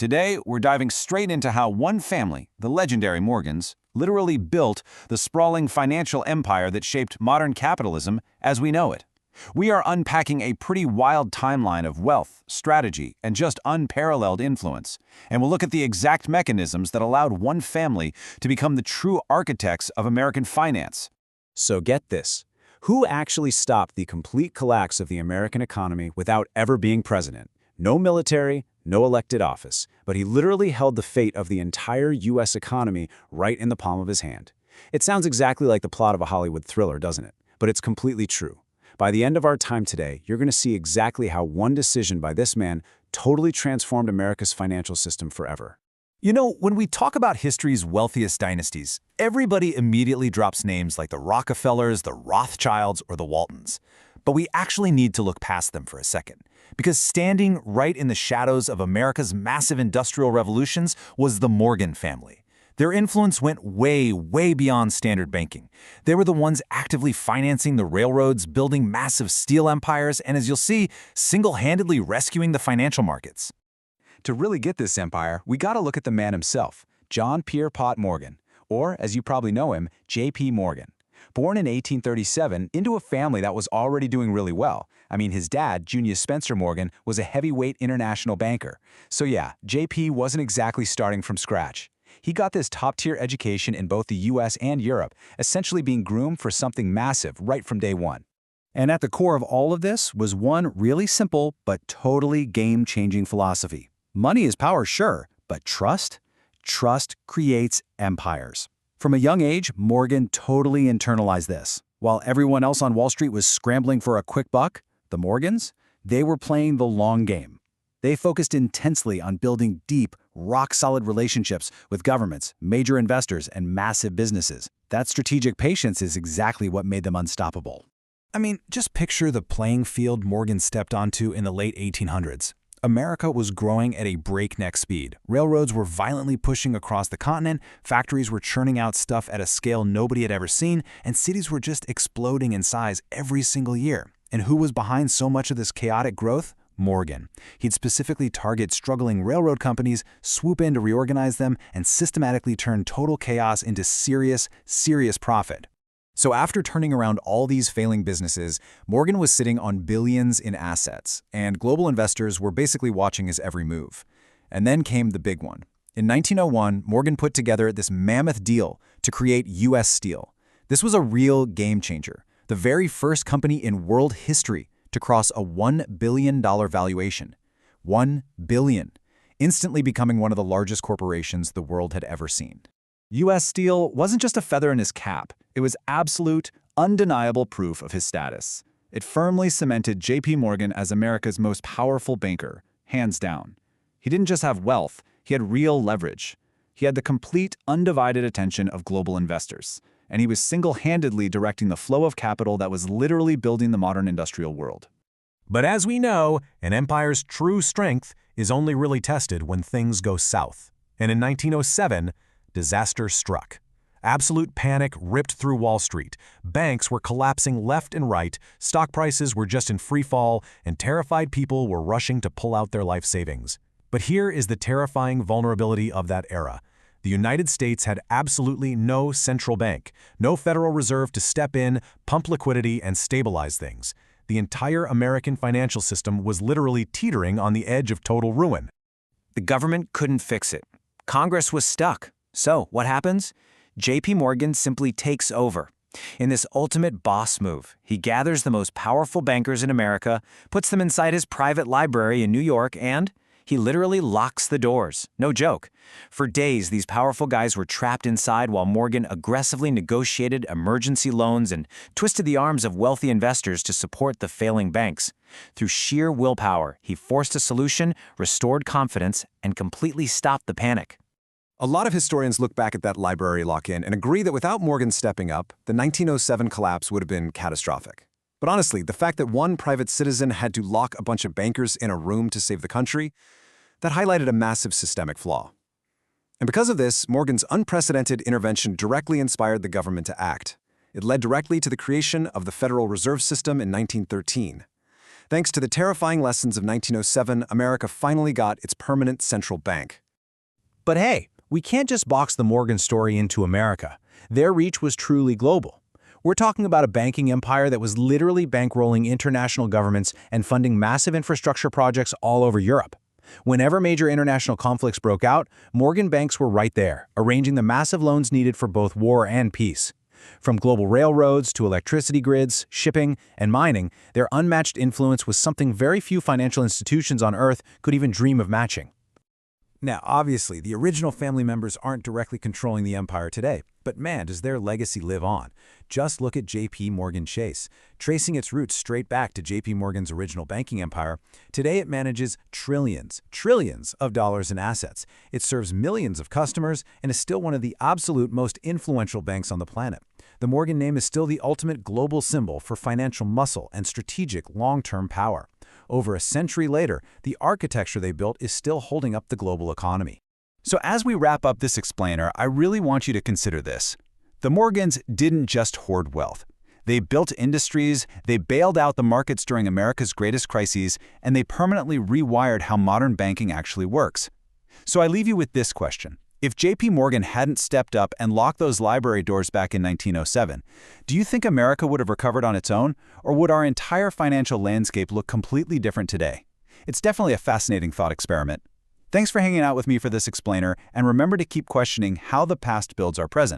Today, we're diving straight into how one family, the legendary Morgans, literally built the sprawling financial empire that shaped modern capitalism as we know it. We are unpacking a pretty wild timeline of wealth, strategy, and just unparalleled influence. And we'll look at the exact mechanisms that allowed one family to become the true architects of American finance. So get this. Who actually stopped the complete collapse of the American economy without ever being president? No military, no elected office, but he literally held the fate of the entire U.S. economy right in the palm of his hand. It sounds exactly like the plot of a Hollywood thriller, doesn't it? But it's completely true. By the end of our time today, you're going to see exactly how one decision by this man totally transformed America's financial system forever. You know, when we talk about history's wealthiest dynasties, everybody immediately drops names like the Rockefellers, the Rothschilds, or the Waltons. But we actually need to look past them for a second, because standing right in the shadows of America's massive industrial revolutions was the Morgan family. Their influence went way, way beyond standard banking. They were the ones actively financing the railroads, building massive steel empires, and as you'll see, single-handedly rescuing the financial markets. To really get this empire, we gotta look at the man himself, John Pierpont Morgan, or as you probably know him, J.P. Morgan. Born in 1837 into a family that was already doing really well. I mean, his dad, Junius Spencer Morgan, was a heavyweight international banker. So yeah, JP wasn't exactly starting from scratch. He got this top-tier education in both the US and Europe, essentially being groomed for something massive right from day one. And at the core of all of this was one really simple but totally game-changing philosophy. Money is power, sure, but trust? Trust creates empires. From a young age, Morgan totally internalized this. While everyone else on Wall Street was scrambling for a quick buck, the Morgans, they were playing the long game. They focused intensely on building deep, rock-solid relationships with governments, major investors, and massive businesses. That strategic patience is exactly what made them unstoppable. I mean, just picture the playing field Morgan stepped onto in the late 1800s. America was growing at a breakneck speed. Railroads were violently pushing across the continent, factories were churning out stuff at a scale nobody had ever seen, and cities were just exploding in size every single year. And who was behind so much of this chaotic growth? Morgan. He'd specifically target struggling railroad companies, swoop in to reorganize them, and systematically turn total chaos into serious profit. So after turning around all these failing businesses, Morgan was sitting on billions in assets, and global investors were basically watching his every move. And then came the big one. In 1901, Morgan put together this mammoth deal to create U.S. Steel. This was a real game changer, the very first company in world history to cross a $1 billion valuation. $1 billion, instantly becoming one of the largest corporations the world had ever seen. U.S. Steel wasn't just a feather in his cap. It was absolute, undeniable proof of his status. It firmly cemented J.P. Morgan as America's most powerful banker, hands down. He didn't just have wealth, he had real leverage. He had the complete, undivided attention of global investors, and he was single-handedly directing the flow of capital that was literally building the modern industrial world. But as we know, an empire's true strength is only really tested when things go south. And in 1907, disaster struck. Absolute panic ripped through Wall Street. Banks were collapsing left and right, stock prices were just in free fall, and terrified people were rushing to pull out their life savings. But here is the terrifying vulnerability of that era. The United States had absolutely no central bank, no Federal Reserve to step in, pump liquidity, and stabilize things. The entire American financial system was literally teetering on the edge of total ruin. The government couldn't fix it. Congress was stuck. So, what happens? J.P. Morgan simply takes over. In this ultimate boss move, he gathers the most powerful bankers in America, puts them inside his private library in New York, and he literally locks the doors. No joke. For days, these powerful guys were trapped inside while Morgan aggressively negotiated emergency loans and twisted the arms of wealthy investors to support the failing banks. Through sheer willpower, he forced a solution, restored confidence, and completely stopped the panic. A lot of historians look back at that library lock-in and agree that without Morgan stepping up, the 1907 collapse would have been catastrophic. But honestly, the fact that one private citizen had to lock a bunch of bankers in a room to save the country, that highlighted a massive systemic flaw. And because of this, Morgan's unprecedented intervention directly inspired the government to act. It led directly to the creation of the Federal Reserve System in 1913. Thanks to the terrifying lessons of 1907, America finally got its permanent central bank. But hey, we can't just box the Morgan story into America. Their reach was truly global. We're talking about a banking empire that was literally bankrolling international governments and funding massive infrastructure projects all over Europe. Whenever major international conflicts broke out, Morgan banks were right there, arranging the massive loans needed for both war and peace. From global railroads to electricity grids, shipping, and mining, their unmatched influence was something very few financial institutions on Earth could even dream of matching. Now, obviously, the original family members aren't directly controlling the empire today, but man, does their legacy live on. Just look at JPMorgan Chase. Tracing its roots straight back to JPMorgan's original banking empire, today it manages trillions of dollars in assets. It serves millions of customers and is still one of the absolute most influential banks on the planet. The Morgan name is still the ultimate global symbol for financial muscle and strategic long-term power. Over a century later, the architecture they built is still holding up the global economy. So as we wrap up this explainer, I really want you to consider this. The Morgans didn't just hoard wealth. They built industries, they bailed out the markets during America's greatest crises, and they permanently rewired how modern banking actually works. So I leave you with this question. If JP Morgan hadn't stepped up and locked those library doors back in 1907, do you think America would have recovered on its own, or would our entire financial landscape look completely different today? It's definitely a fascinating thought experiment. Thanks for hanging out with me for this explainer, and remember to keep questioning how the past builds our present.